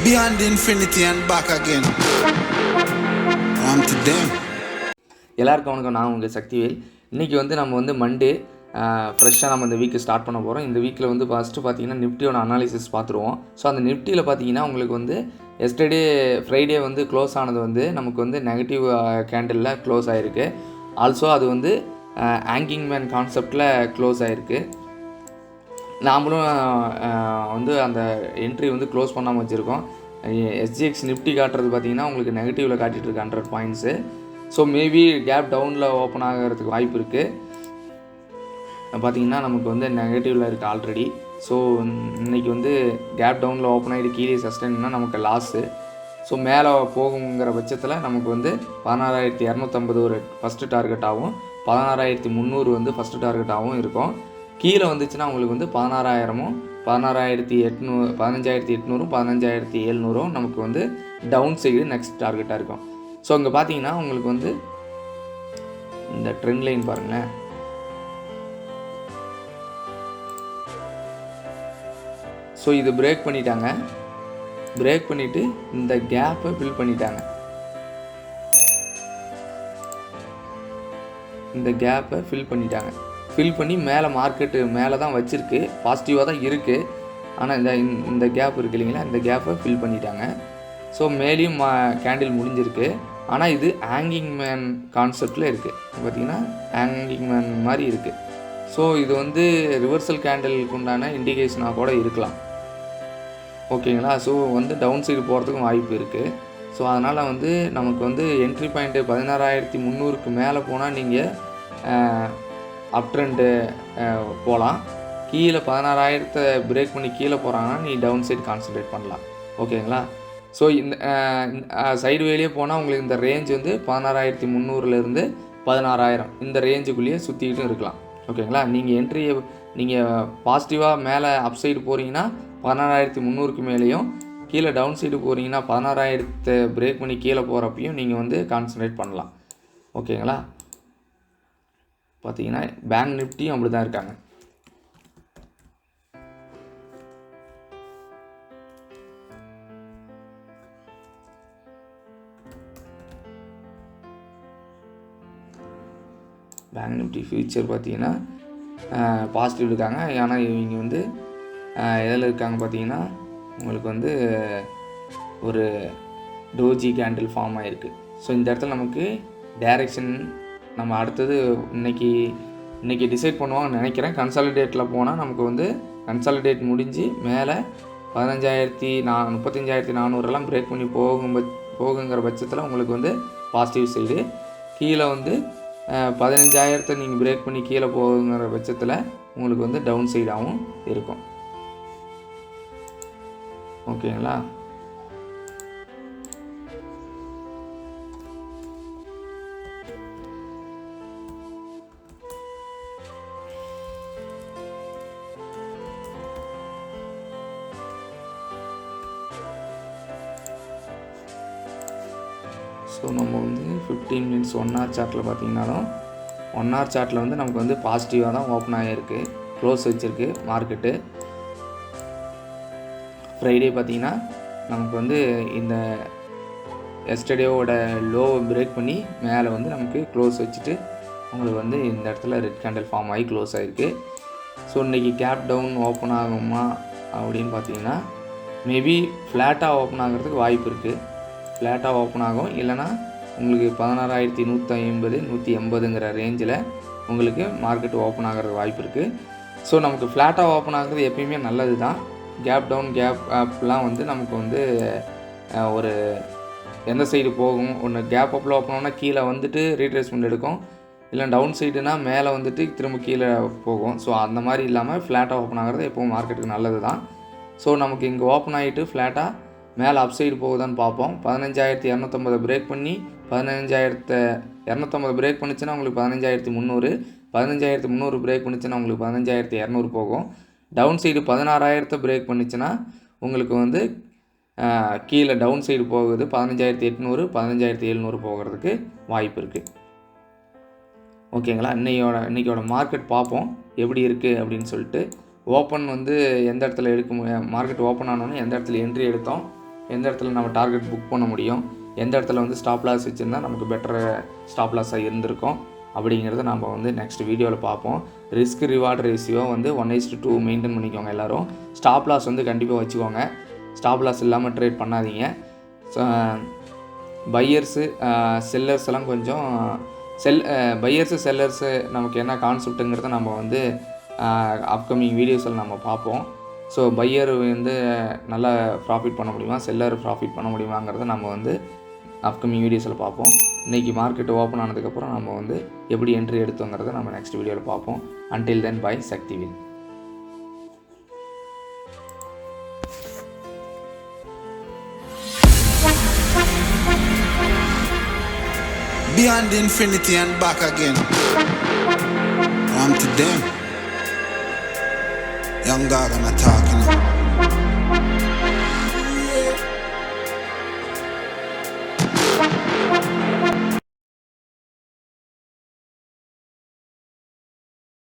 beyond infinity and back again. On to them. எல்லாருக்கும் வணக்கம். நான் உங்கள் சக்திவேல். இன்றைக்கி நம்ம மண்டே ஃப்ரெஷ்ஷாக நம்ம இந்த வீக்கு ஸ்டார்ட் பண்ண போகிறோம். இந்த வீக்கில் ஃபஸ்ட்டு பார்த்தீங்கன்னா நிஃப்டியோட அனாலிசிஸ் பார்த்துருவோம். ஸோ அந்த நிஃப்டியில் பார்த்தீங்கன்னா உங்களுக்கு எஸ்டர்டே ஃப்ரைடே க்ளோஸ் ஆனது நமக்கு நெகட்டிவ் கேண்டிலில் க்ளோஸ் ஆகிருக்கு. ஆல்சோ அது ஆங்கிங் மேன் கான்செப்டில் க்ளோஸ் ஆகிருக்கு. நாமளும் அந்த என்ட்ரி க்ளோஸ் பண்ணாமல் வச்சுருக்கோம். எஸ்ஜிஎக்ஸ் நிஃப்டி காட்டுறது பார்த்திங்கன்னா உங்களுக்கு நெகட்டிவில் காட்டிகிட்டு இருக்கு 100 பாயிண்ட்ஸு. ஸோ மேபி கேப் டவுனில் ஓப்பன் ஆகிறதுக்கு வாய்ப்பு இருக்குது. பார்த்திங்கன்னா நமக்கு நெகட்டிவில் இருக்குது ஆல்ரெடி. ஸோ இன்றைக்கி கேப் டவுனில் ஓப்பன் ஆகிட்டு கீழே சஸ்டெயின்னா நமக்கு லாஸு. ஸோ மேலே போகுங்கிற பட்சத்தில் நமக்கு 16,250 ஒரு ஃபஸ்ட்டு டார்கெட்டாகவும் 16,300 ஃபஸ்ட்டு டார்கெட்டாகவும் இருக்கும். கீழே வந்துச்சுன்னா உங்களுக்கு 16,000 16,800 15,800 15,700 நமக்கு டவுன் சைடு நெக்ஸ்ட் டார்கெட்டாக இருக்கும். ஸோ இங்கே பார்த்தீங்கன்னா உங்களுக்கு இந்த ட்ரெண்ட் லைன் பாருங்களேன். ஸோ இது பிரேக் பண்ணிட்டாங்க. பிரேக் பண்ணிவிட்டு இந்த கேப்பை ஃபில் பண்ணிட்டாங்க. இந்த கேப்பை ஃபில் பண்ணிட்டாங்க. ஃபில் பண்ணி மேலே மார்க்கெட்டு மேலே தான் வச்சுருக்கு, பாசிட்டிவாக தான் இருக்குது. ஆனால் இந்த கேப் இருக்குது இல்லைங்களா, இந்த கேப்பை ஃபில் பண்ணிட்டாங்க. ஸோ மேலேயும் கேண்டில் முடிஞ்சிருக்கு. ஆனால் இது ஹேங்கிங் மேன் கான்செப்டில் இருக்குது. பார்த்திங்கன்னா ஹேங்கிங் மேன் மாதிரி இருக்குது. ஸோ இது ரிவர்சல் கேண்டிலுக்கு உண்டான இண்டிகேஷனாக கூட இருக்கலாம். ஓகேங்களா. ஸோ டவுன் சைடு போகிறதுக்கும் வாய்ப்பு இருக்குது. ஸோ அதனால் நமக்கு என்ட்ரி பாயிண்ட்டு 16,300க்கு மேலே போனால் நீங்கள் அப் ட்ரெண்டு போகலாம். கீழே 16,000 பிரேக் பண்ணி கீழே போகிறாங்கன்னா நீ டவுன் சைடு கான்சன்ட்ரேட் பண்ணலாம். ஓகேங்களா. ஸோ இந்த சைடு வேலையே போனால் உங்களுக்கு இந்த ரேஞ்ச் 16,300லேருந்து 16,000 இந்த ரேஞ்சுக்குள்ளேயே சுற்றிக்கிட்டும் இருக்கலாம். ஓகேங்களா. நீங்கள் என்ட்ரியை நீங்கள் பாசிட்டிவாக மேலே அப் சைடு போகிறீங்கன்னா 16,300க்கு மேலேயும், கீழே டவுன் சைடு போகிறீங்கன்னா 16,000 பிரேக் பண்ணி கீழே போகிறப்பையும் நீங்கள் கான்சன்ட்ரேட் பண்ணலாம். ஓகேங்களா. பார்த்தீங்கன்னா பேங்க் நிஃப்டியும் அப்படி தான் இருக்காங்க. பேங்க் நிஃப்டி ஃபியூச்சர் பார்த்தீங்கன்னா பாசிட்டிவ் இருக்காங்க. ஆனால் இவங்க எதில் இருக்காங்க பார்த்தீங்கன்னா உங்களுக்கு ஒரு டோஜி கேண்டில் ஃபார்ம் ஆகிருக்கு. ஸோ இந்த இடத்துல நமக்கு டைரெக்ஷன் நம்ம அடுத்தது இன்றைக்கி டிசைட் பண்ணுவாங்கன்னு நினைக்கிறேன். கன்சாலிடேட்டில் போனால் நமக்கு கன்சாலிடேட் முடிஞ்சு மேலே 35,400 பிரேக் பண்ணி போகுங்கிற பட்சத்தில் உங்களுக்கு பாசிட்டிவ் சைடு. கீழே 15,000 நீங்கள் பிரேக் பண்ணி கீழே போகுங்கிற பட்சத்தில் உங்களுக்கு டவுன் சைடாகவும் இருக்கும். ஓகேங்களா. ஸோ நம்ம 15 மினிட்ஸ் 1 hour சார்ட்டில் பார்த்தீங்கன்னாலும் 1 hour சார்ட்டில் நமக்கு பாசிட்டிவாக தான் ஓப்பன் ஆகிருக்கு, க்ளோஸ் வச்சுருக்கு மார்க்கெட்டு. ஃப்ரைடே பார்த்திங்கன்னா நமக்கு இந்த எஸ்டர்டேவோட லோவை பிரேக் பண்ணி மேலே நமக்கு க்ளோஸ் வச்சுட்டு உங்களுக்கு இந்த இடத்துல ரெட் கேண்டில் ஃபார்ம் ஆகி க்ளோஸ் ஆகிருக்கு. ஸோ இன்றைக்கி கேப் டவுன் ஓப்பன் ஆகுமா அப்படின்னு பார்த்தீங்கன்னா மேபி ஃப்ளாட்டாக ஓப்பன் ஆகிறதுக்கு வாய்ப்பு இருக்குது. ஃப்ளாட்டாக ஓப்பன் ஆகும். இல்லைனா உங்களுக்கு 16,150 180ங்கிற ரேஞ்சில் உங்களுக்கு மார்க்கெட் ஓப்பன் ஆகிறது வாய்ப்பு இருக்குது. ஸோ நமக்கு ஃப்ளாட்டாக ஓப்பன் ஆகிறது எப்பயுமே நல்லது தான். கேப் டவுன் கேப் அப்லாம் நமக்கு ஒரு எந்த சைடு போகும், ஒன்று கேப் அப்பில் ஓப்பன் ஆனால் கீழே ரீட்ரேஸ்மெண்ட் எடுக்கும், இல்லை டவுன் சைடுனா மேலே திரும்ப கீழே போகும். ஸோ அந்த மாதிரி இல்லாமல் ஃப்ளாட்டாக ஓப்பன் ஆகிறது எப்போவும் மார்க்கெட்டுக்கு நல்லது தான். ஸோ நமக்கு இங்கே ஓப்பன் ஆகிட்டு ஃப்ளாட்டாக மேலே அப் சைடு போகுதான்னு பார்ப்போம். 15,250 பிரேக் பண்ணி 15,250 பிரேக் பண்ணிச்சுன்னா உங்களுக்கு 15,300 15,300 பிரேக் பண்ணிச்சுன்னா உங்களுக்கு 15,200 போகும். டவுன் சைடு 16,000 பிரேக் பண்ணிச்சுன்னா உங்களுக்கு கீழே டவுன் சைடு போகுது 15,800 15,700 போகிறதுக்கு வாய்ப்பு இருக்குது. ஓகேங்களா. இன்றைக்கோட மார்க்கெட் பார்ப்போம் எப்படி இருக்குது அப்படின்னு சொல்லிட்டு. ஓப்பன் எந்த இடத்துல மார்க்கெட் ஓப்பன் ஆனோன்னு எந்த இடத்துல என்ட்ரி எடுத்தோம், எந்த இடத்துல நம்ம டார்கெட் புக் பண்ண முடியும், எந்த இடத்துல வந்து ஸ்டாப் லாஸ் வச்சுருந்தா நமக்கு பெட்டர் ஸ்டாப் லாஸாக இருந்திருக்கும் அப்படிங்கிறத நம்ம வந்து நெக்ஸ்ட் வீடியோவில் பார்ப்போம். ரிஸ்க் ரிவார்டு ரேஷியோ வந்து 1:2 மெயின்டைன் பண்ணிக்கோங்க எல்லோரும். ஸ்டாப் லாஸ் வந்து கண்டிப்பாக வச்சுக்கோங்க. ஸ்டாப் லாஸ் இல்லாமல் ட்ரேட் பண்ணாதீங்க. பையர்ஸு செல்லர்ஸ் எல்லாம் கொஞ்சம் பையர்ஸு செல்லர்ஸு நமக்கு என்ன கான்செப்ட்டுங்கிறத நம்ம வந்து அப்கமிங் வீடியோஸில் நம்ம பார்ப்போம். ஸோ பையர் வந்து நல்லா ப்ராஃபிட் பண்ண முடியுமா, செல்லர் ப்ராஃபிட் பண்ண முடியுமாங்கிறத நம்ம வந்து அப்கமிங் வீடியோஸில் பார்ப்போம். இன்றைக்கி மார்க்கெட் ஓப்பன் ஆனதுக்கப்புறம் நம்ம வந்து எப்படி என்ட்ரி எடுத்தோங்கிறத நம்ம நெக்ஸ்ட் வீடியோவில் பார்ப்போம். Until then bye Sakthivel. Beyond infinity and back again. I'm to them. Young God, I'm talking.